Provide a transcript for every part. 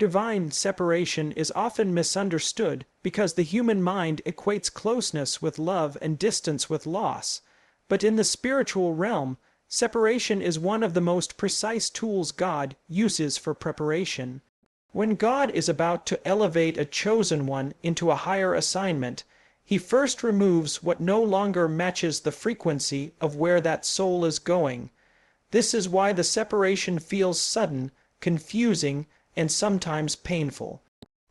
Divine separation is often misunderstood because the human mind equates closeness with love and distance with loss. But in the spiritual realm, separation is one of the most precise tools God uses for preparation. When God is about to elevate a chosen one into a higher assignment, He first removes what no longer matches the frequency of where that soul is going. This is why the separation feels sudden, confusing, and sometimes painful.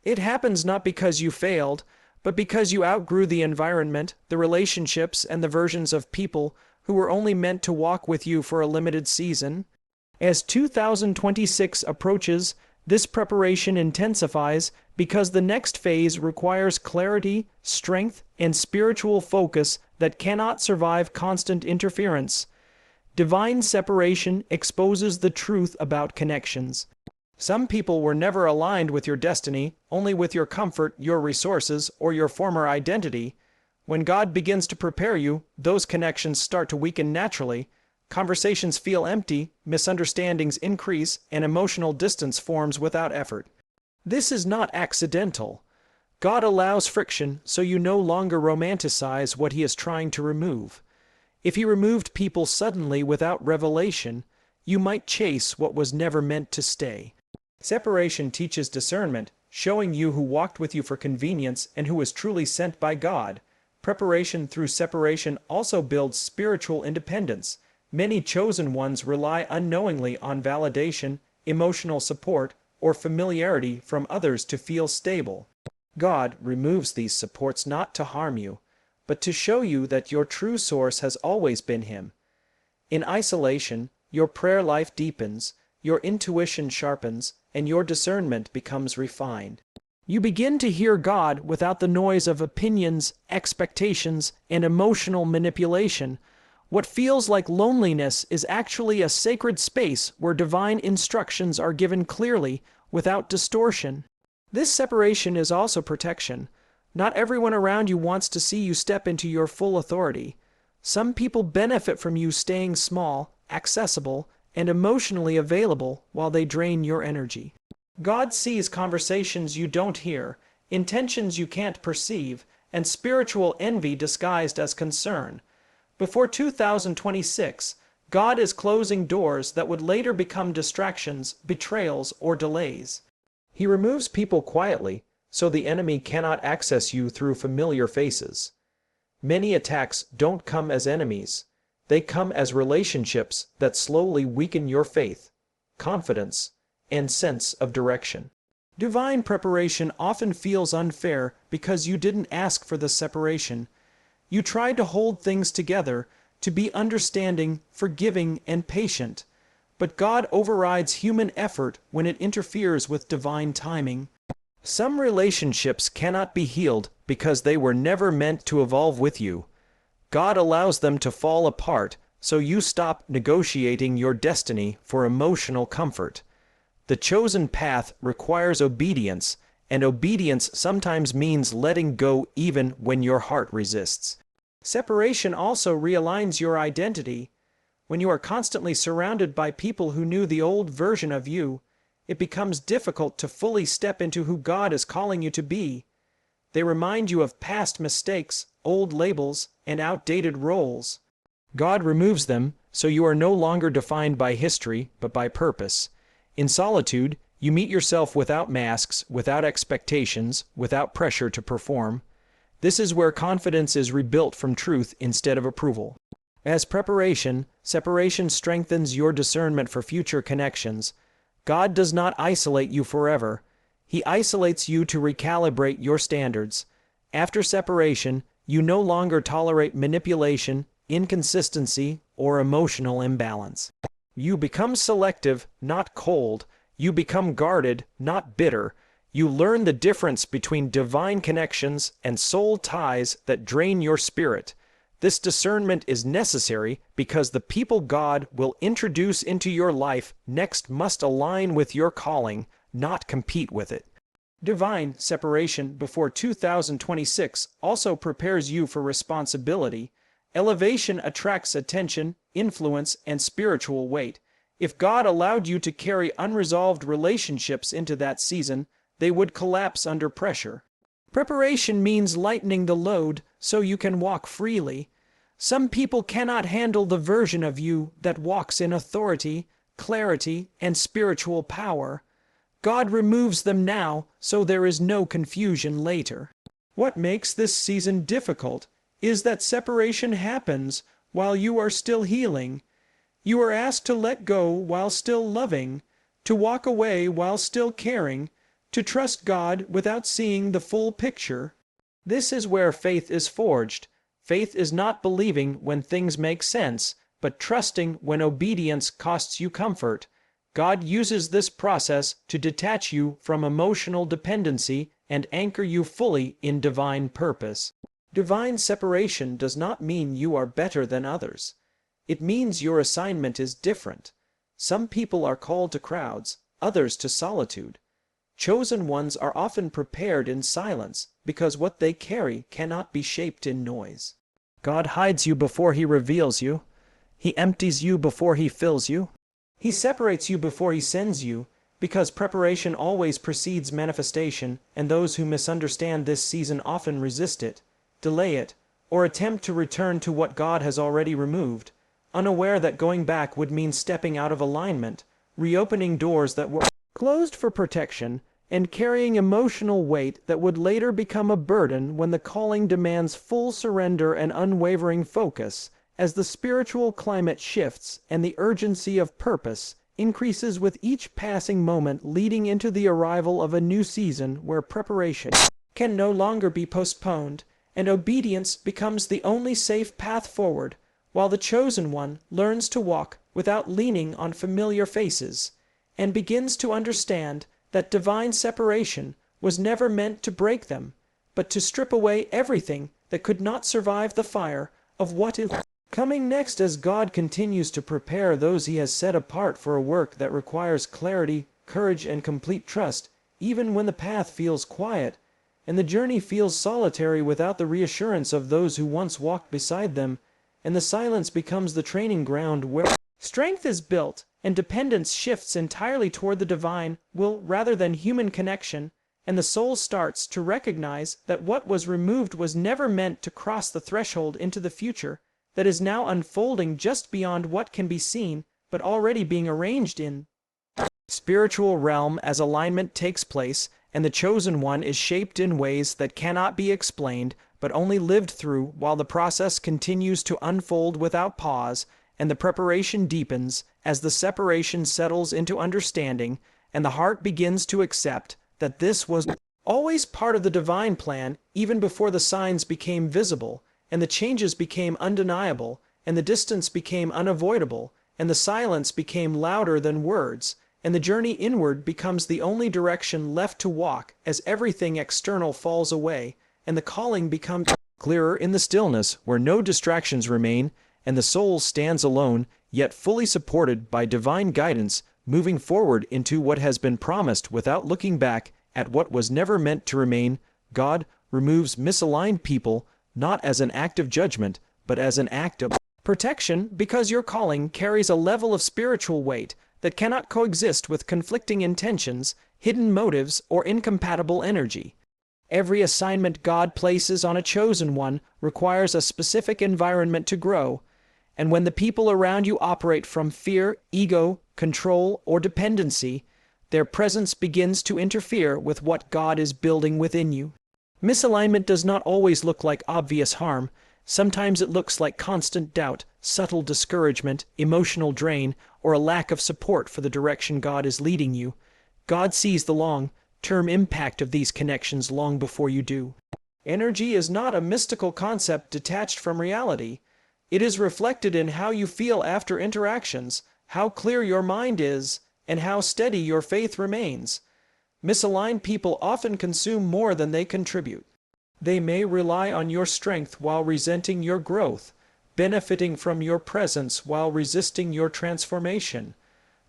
It happens not because you failed, but because you outgrew the environment, the relationships, and the versions of people who were only meant to walk with you for a limited season. As 2026 approaches, this preparation intensifies because the next phase requires clarity, strength, and spiritual focus that cannot survive constant interference. Divine separation exposes the truth about connections. Some people were never aligned with your destiny, only with your comfort, your resources, or your former identity. When God begins to prepare you, those connections start to weaken naturally. Conversations feel empty, misunderstandings increase, and emotional distance forms without effort. This is not accidental. God allows friction so you no longer romanticize what He is trying to remove. If He removed people suddenly without revelation, you might chase what was never meant to stay. Separation teaches discernment, showing you who walked with you for convenience and who was truly sent by God. Preparation through separation also builds spiritual independence. Many chosen ones rely unknowingly on validation, emotional support, or familiarity from others to feel stable. God removes these supports not to harm you, but to show you that your true source has always been Him. In isolation, your prayer life deepens, your intuition sharpens, and your discernment becomes refined. You begin to hear God without the noise of opinions, expectations, and emotional manipulation. What feels like loneliness is actually a sacred space where divine instructions are given clearly, without distortion. This separation is also protection. Not everyone around you wants to see you step into your full authority. Some people benefit from you staying small, accessible, and emotionally available while they drain your energy. God sees conversations you don't hear, intentions you can't perceive, and spiritual envy disguised as concern. Before 2026, God is closing doors that would later become distractions, betrayals, or delays. He removes people quietly, so the enemy cannot access you through familiar faces. Many attacks don't come as enemies. They come as relationships that slowly weaken your faith, confidence, and sense of direction. Divine preparation often feels unfair because you didn't ask for the separation. You tried to hold things together, to be understanding, forgiving, and patient. But God overrides human effort when it interferes with divine timing. Some relationships cannot be healed because they were never meant to evolve with you. God allows them to fall apart so you stop negotiating your destiny for emotional comfort. The chosen path requires obedience, and obedience sometimes means letting go even when your heart resists. Separation also realigns your identity. When you are constantly surrounded by people who knew the old version of you, it becomes difficult to fully step into who God is calling you to be. They remind you of past mistakes, old labels, and outdated roles. God removes them so you are no longer defined by history, but by purpose. In solitude, you meet yourself without masks, without expectations, without pressure to perform. This is where confidence is rebuilt from truth instead of approval. As preparation, separation strengthens your discernment for future connections. God does not isolate you forever. He isolates you to recalibrate your standards. After separation, you no longer tolerate manipulation, inconsistency, or emotional imbalance. You become selective, not cold. You become guarded, not bitter. You learn the difference between divine connections and soul ties that drain your spirit. This discernment is necessary because the people God will introduce into your life next must align with your calling, not compete with it. Divine separation before 2026 also prepares you for responsibility. Elevation attracts attention, influence, and spiritual weight. If God allowed you to carry unresolved relationships into that season, they would collapse under pressure. Preparation means lightening the load so you can walk freely. Some people cannot handle the version of you that walks in authority, clarity, and spiritual power. God removes them now so there is no confusion later. What makes this season difficult is that separation happens while you are still healing. You are asked to let go while still loving, to walk away while still caring, to trust God without seeing the full picture. This is where faith is forged. Faith is not believing when things make sense, but trusting when obedience costs you comfort. God uses this process to detach you from emotional dependency and anchor you fully in divine purpose. Divine separation does not mean you are better than others. It means your assignment is different. Some people are called to crowds, others to solitude. Chosen ones are often prepared in silence because what they carry cannot be shaped in noise. God hides you before He reveals you. He empties you before He fills you. He separates you before He sends you, because preparation always precedes manifestation, and those who misunderstand this season often resist it, delay it, or attempt to return to what God has already removed, unaware that going back would mean stepping out of alignment, reopening doors that were closed for protection, and carrying emotional weight that would later become a burden when the calling demands full surrender and unwavering focus. As the spiritual climate shifts and the urgency of purpose increases with each passing moment, leading into the arrival of a new season where preparation can no longer be postponed, and obedience becomes the only safe path forward, while the chosen one learns to walk without leaning on familiar faces, and begins to understand that divine separation was never meant to break them, but to strip away everything that could not survive the fire of what is coming next. As God continues to prepare those He has set apart for a work that requires clarity, courage, and complete trust, even when the path feels quiet, and the journey feels solitary without the reassurance of those who once walked beside them, and the silence becomes the training ground where strength is built, and dependence shifts entirely toward the divine will rather than human connection, and the soul starts to recognize that what was removed was never meant to cross the threshold into the future that is now unfolding just beyond what can be seen, but already being arranged in spiritual realm as alignment takes place, and the chosen one is shaped in ways that cannot be explained, but only lived through while the process continues to unfold without pause, and the preparation deepens as the separation settles into understanding, and the heart begins to accept that this was always part of the divine plan, even before the signs became visible, and the changes became undeniable, and the distance became unavoidable, and the silence became louder than words, and the journey inward becomes the only direction left to walk as everything external falls away, and the calling becomes clearer in the stillness where no distractions remain, and the soul stands alone, yet fully supported by divine guidance, moving forward into what has been promised without looking back at what was never meant to remain. God removes misaligned people not as an act of judgment, but as an act of protection, because your calling carries a level of spiritual weight that cannot coexist with conflicting intentions, hidden motives, or incompatible energy. Every assignment God places on a chosen one requires a specific environment to grow, and when the people around you operate from fear, ego, control, or dependency, their presence begins to interfere with what God is building within you. Misalignment does not always look like obvious harm. Sometimes it looks like constant doubt, subtle discouragement, emotional drain, or a lack of support for the direction God is leading you. God sees the long-term impact of these connections long before you do. Energy is not a mystical concept detached from reality. It is reflected in how you feel after interactions, how clear your mind is, and how steady your faith remains. Misaligned people often consume more than they contribute. They may rely on your strength while resenting your growth, benefiting from your presence while resisting your transformation.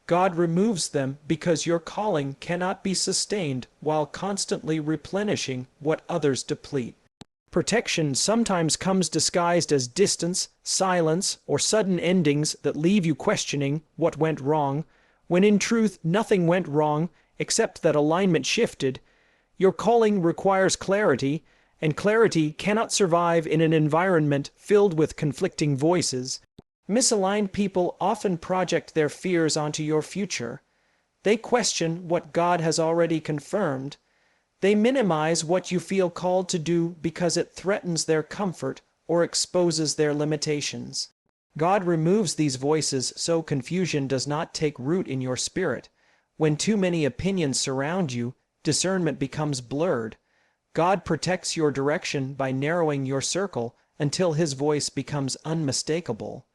God removes them because your calling cannot be sustained while constantly replenishing what others deplete. Protection sometimes comes disguised as distance, silence, or sudden endings that leave you questioning what went wrong, when in truth nothing went wrong except that alignment shifted. Your calling requires clarity, and clarity cannot survive in an environment filled with conflicting voices. Misaligned people often project their fears onto your future. They question what God has already confirmed. They minimize what you feel called to do because it threatens their comfort or exposes their limitations. God removes these voices so confusion does not take root in your spirit. When too many opinions surround you, discernment becomes blurred. God protects your direction by narrowing your circle until His voice becomes unmistakable.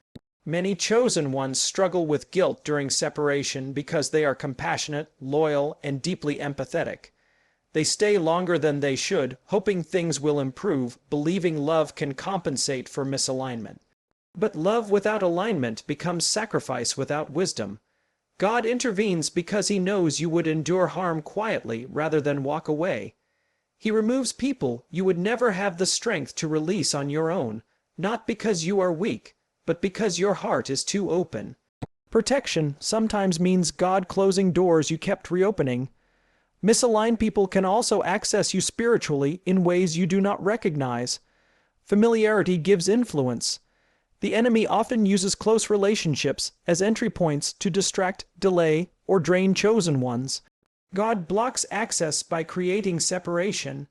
Many chosen ones struggle with guilt during separation because they are compassionate, loyal, and deeply empathetic. They stay longer than they should, hoping things will improve, believing love can compensate for misalignment. But love without alignment becomes sacrifice without wisdom. God intervenes because He knows you would endure harm quietly rather than walk away. He removes people you would never have the strength to release on your own, not because you are weak, but because your heart is too open. Protection sometimes means God closing doors you kept reopening. Misaligned people can also access you spiritually in ways you do not recognize. Familiarity gives influence. The enemy often uses close relationships as entry points to distract, delay, or drain chosen ones. God blocks access by creating separation.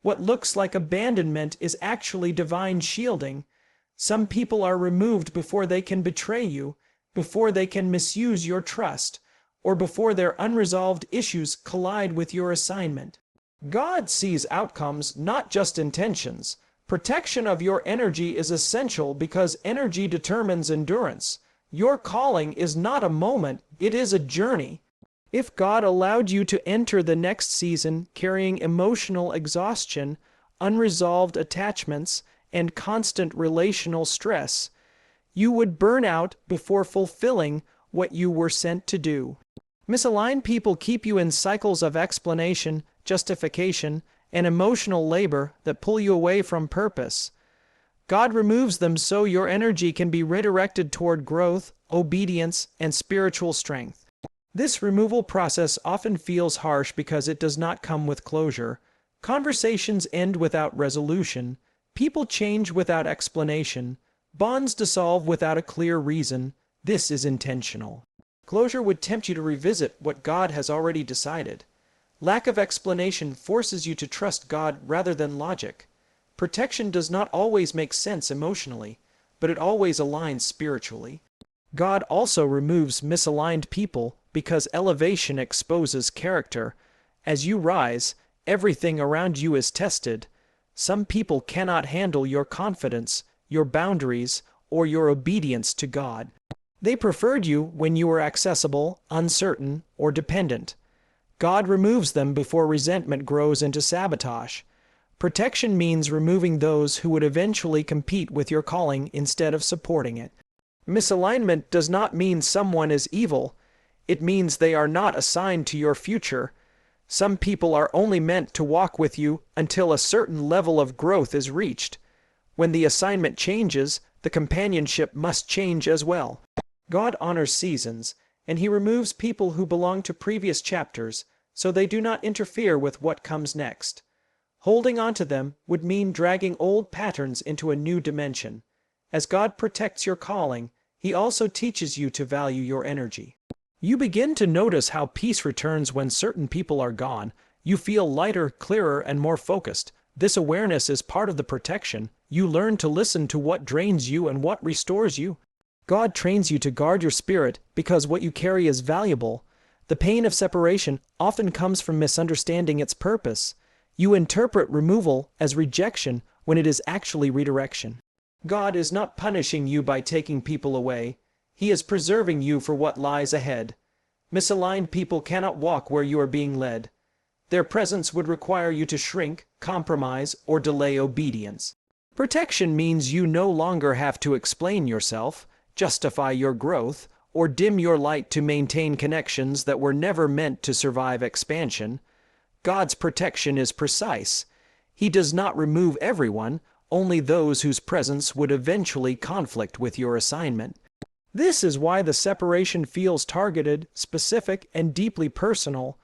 What looks like abandonment is actually divine shielding. Some people are removed before they can betray you, before they can misuse your trust, or before their unresolved issues collide with your assignment. God sees outcomes, not just intentions. Protection of your energy is essential because energy determines endurance. Your calling is not a moment, it is a journey. If God allowed you to enter the next season carrying emotional exhaustion, unresolved attachments, and constant relational stress, you would burn out before fulfilling what you were sent to do. Misaligned people keep you in cycles of explanation, justification, and emotional labor that pull you away from purpose. God removes them so your energy can be redirected toward growth, obedience, and spiritual strength. This removal process often feels harsh because it does not come with closure. Conversations end without resolution. People change without explanation. Bonds dissolve without a clear reason. This is intentional. Closure would tempt you to revisit what God has already decided. Lack of explanation forces you to trust God rather than logic. Protection does not always make sense emotionally, but it always aligns spiritually. God also removes misaligned people because elevation exposes character. As you rise, everything around you is tested. Some people cannot handle your confidence, your boundaries, or your obedience to God. They preferred you when you were accessible, uncertain, or dependent. God removes them before resentment grows into sabotage. Protection means removing those who would eventually compete with your calling instead of supporting it. Misalignment does not mean someone is evil. It means they are not assigned to your future. Some people are only meant to walk with you until a certain level of growth is reached. When the assignment changes, the companionship must change as well. God honors seasons, and He removes people who belong to previous chapters so they do not interfere with what comes next. Holding on to them would mean dragging old patterns into a new dimension. As God protects your calling, He also teaches you to value your energy. You begin to notice how peace returns when certain people are gone. You feel lighter, clearer, and more focused. This awareness is part of the protection. You learn to listen to what drains you and what restores you. God trains you to guard your spirit because what you carry is valuable. The pain of separation often comes from misunderstanding its purpose. You interpret removal as rejection when it is actually redirection. God is not punishing you by taking people away. He is preserving you for what lies ahead. Misaligned people cannot walk where you are being led. Their presence would require you to shrink, compromise, or delay obedience. Protection means you no longer have to explain yourself, justify your growth, or dim your light to maintain connections that were never meant to survive expansion. God's protection is precise. He does not remove everyone, only those whose presence would eventually conflict with your assignment. This is why the separation feels targeted, specific, and deeply personal.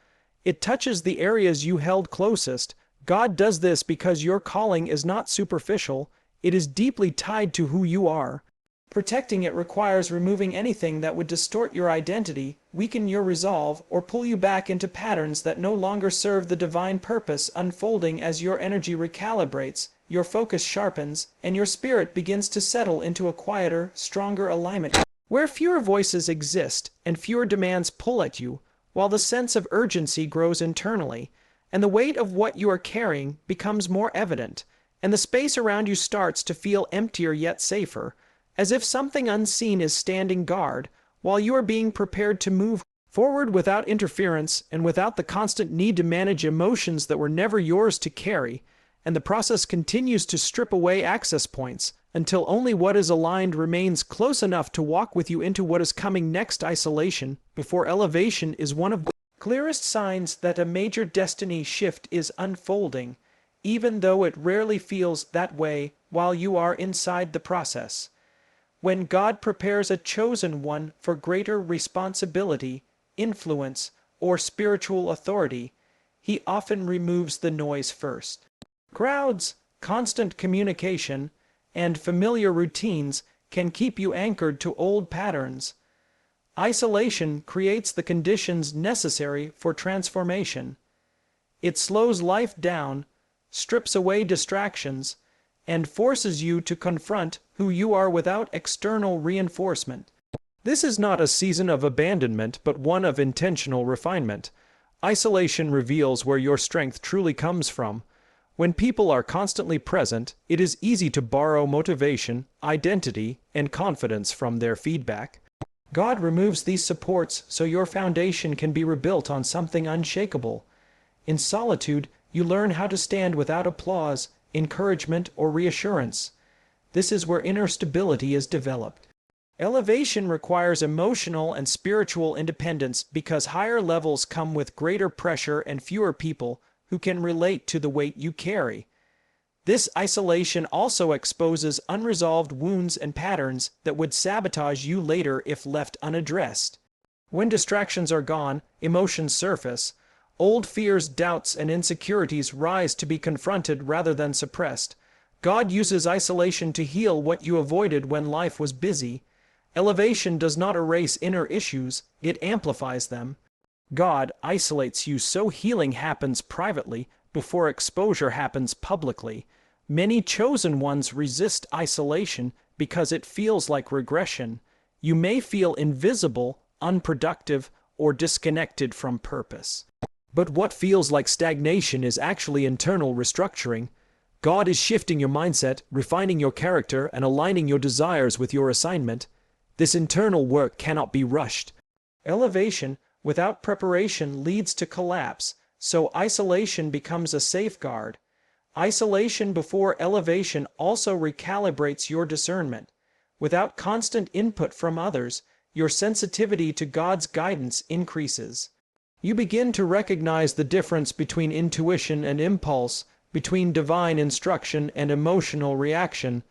It touches the areas you held closest. God does this because your calling is not superficial, it is deeply tied to who you are. Protecting it requires removing anything that would distort your identity, weaken your resolve, or pull you back into patterns that no longer serve the divine purpose unfolding as your energy recalibrates, your focus sharpens, and your spirit begins to settle into a quieter, stronger alignment. Where fewer voices exist and fewer demands pull at you, while the sense of urgency grows internally, and the weight of what you are carrying becomes more evident, and the space around you starts to feel emptier yet safer, as if something unseen is standing guard, while you are being prepared to move forward without interference and without the constant need to manage emotions that were never yours to carry, and the process continues to strip away access points, until only what is aligned remains close enough to walk with you into what is coming next. Isolation before elevation is one of the clearest signs that a major destiny shift is unfolding, even though it rarely feels that way while you are inside the process. When God prepares a chosen one for greater responsibility, influence, or spiritual authority, He often removes the noise first. Crowds, constant communication, and familiar routines can keep you anchored to old patterns. Isolation creates the conditions necessary for transformation. It slows life down, strips away distractions, and forces you to confront who you are without external reinforcement. This is not a season of abandonment, but one of intentional refinement. Isolation reveals where your strength truly comes from. When people are constantly present, it is easy to borrow motivation, identity, and confidence from their feedback. God removes these supports so your foundation can be rebuilt on something unshakable. In solitude, you learn how to stand without applause, encouragement, or reassurance. This is where inner stability is developed. Elevation requires emotional and spiritual independence because higher levels come with greater pressure and fewer people who can relate to the weight you carry. This isolation also exposes unresolved wounds and patterns that would sabotage you later if left unaddressed. When distractions are gone, emotions surface. Old fears, doubts, and insecurities rise to be confronted rather than suppressed. God uses isolation to heal what you avoided when life was busy. Elevation does not erase inner issues, it amplifies them. God isolates you so healing happens privately before exposure happens publicly. Many chosen ones resist isolation because it feels like regression. You may feel invisible, unproductive, or disconnected from purpose. But what feels like stagnation is actually internal restructuring. God is shifting your mindset, refining your character, and aligning your desires with your assignment. This internal work cannot be rushed. Elevation without preparation leads to collapse, so isolation becomes a safeguard. Isolation before elevation also recalibrates your discernment. Without constant input from others, your sensitivity to God's guidance increases. You begin to recognize the difference between intuition and impulse, between divine instruction and emotional reaction.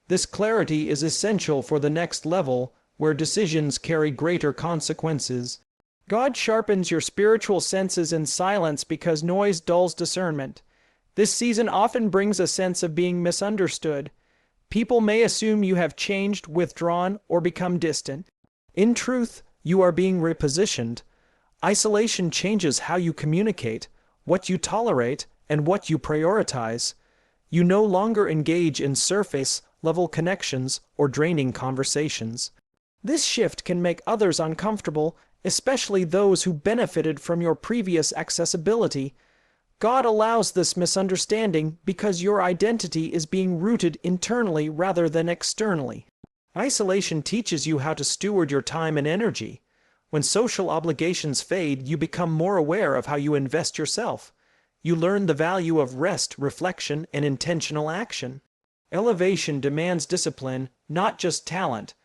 This clarity is essential for the next level, where decisions carry greater consequences. God sharpens your spiritual senses in silence because noise dulls discernment. This season often brings a sense of being misunderstood. People may assume you have changed, withdrawn, or become distant. In truth, you are being repositioned. Isolation changes how you communicate, what you tolerate, and what you prioritize. You no longer engage in surface-level connections or draining conversations. This shift can make others uncomfortable, especially those who benefited from your previous accessibility. God allows this misunderstanding because your identity is being rooted internally rather than externally. Isolation teaches you how to steward your time and energy. When social obligations fade, you become more aware of how you invest yourself. You learn the value of rest, reflection, and intentional action. Elevation demands discipline, not just talent.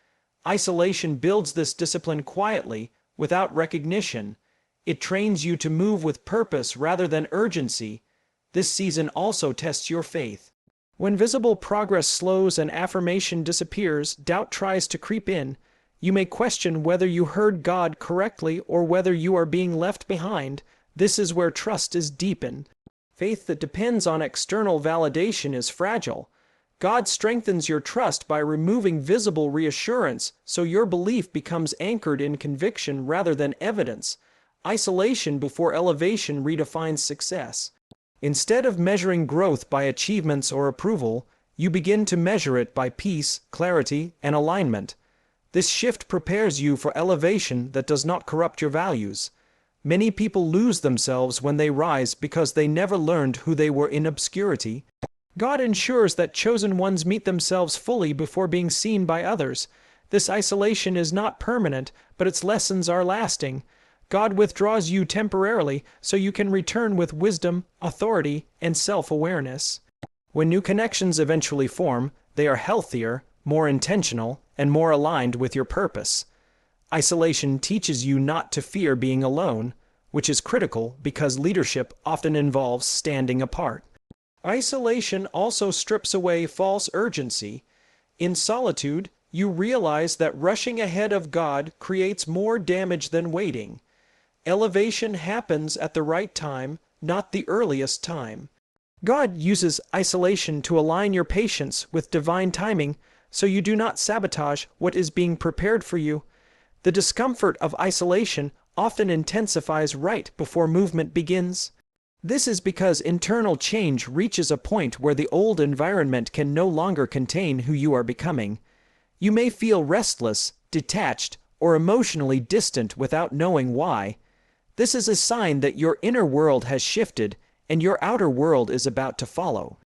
Isolation builds this discipline quietly, without recognition. It trains you to move with purpose rather than urgency. This season also tests your faith. When visible progress slows and affirmation disappears, doubt tries to creep in. You may question whether you heard God correctly or whether you are being left behind. This is where trust is deepened. Faith that depends on external validation is fragile. God strengthens your trust by removing visible reassurance, so your belief becomes anchored in conviction rather than evidence. Isolation before elevation redefines success. Instead of measuring growth by achievements or approval, you begin to measure it by peace, clarity, and alignment. This shift prepares you for elevation that does not corrupt your values. Many people lose themselves when they rise because they never learned who they were in obscurity. God ensures that chosen ones meet themselves fully before being seen by others. This isolation is not permanent, but its lessons are lasting. God withdraws you temporarily so you can return with wisdom, authority, and self-awareness. When new connections eventually form, they are healthier, more intentional, and more aligned with your purpose. Isolation teaches you not to fear being alone, which is critical because leadership often involves standing apart. Isolation also strips away false urgency. In solitude, you realize that rushing ahead of God creates more damage than waiting. Elevation happens at the right time, not the earliest time. God uses isolation to align your patience with divine timing so you do not sabotage what is being prepared for you. The discomfort of isolation often intensifies right before movement begins. This is because internal change reaches a point where the old environment can no longer contain who you are becoming. You may feel restless, detached, or emotionally distant without knowing why. This is a sign that your inner world has shifted and your outer world is about to follow.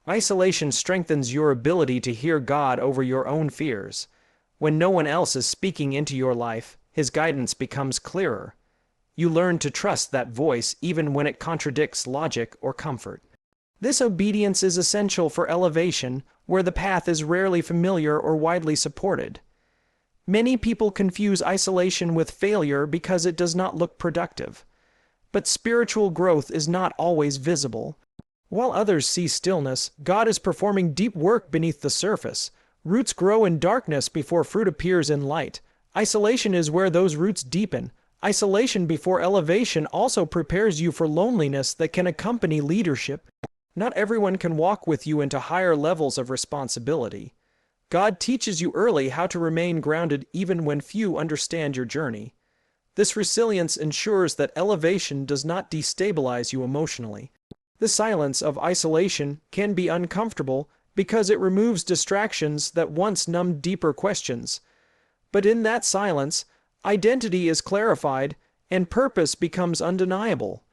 Isolation strengthens your ability to hear God over your own fears. When no one else is speaking into your life, His guidance becomes clearer. You learn to trust that voice even when it contradicts logic or comfort. This obedience is essential for elevation, where the path is rarely familiar or widely supported. Many people confuse isolation with failure because it does not look productive. But spiritual growth is not always visible. While others see stillness, God is performing deep work beneath the surface. Roots grow in darkness before fruit appears in light. Isolation is where those roots deepen. Isolation before elevation also prepares you for loneliness that can accompany leadership. Not everyone can walk with you into higher levels of responsibility. God teaches you early how to remain grounded even when few understand your journey. This resilience ensures that elevation does not destabilize you emotionally. The silence of isolation can be uncomfortable because it removes distractions that once numbed deeper questions. But in that silence, identity is clarified and purpose becomes undeniable.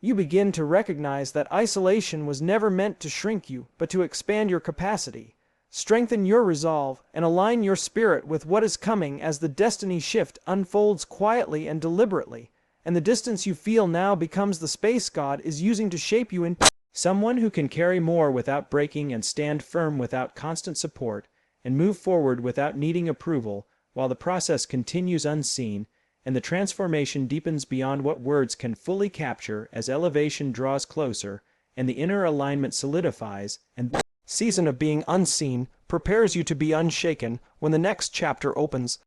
You begin to recognize that isolation was never meant to shrink you, but to expand your capacity. Strengthen your resolve and align your spirit with what is coming as the destiny shift unfolds quietly and deliberately, and the distance you feel now becomes the space God is using to shape you into someone who can carry more without breaking and stand firm without constant support and move forward without needing approval while the process continues unseen and the transformation deepens beyond what words can fully capture as elevation draws closer and the inner alignment solidifies, and the season of being unseen prepares you to be unshaken when the next chapter opens.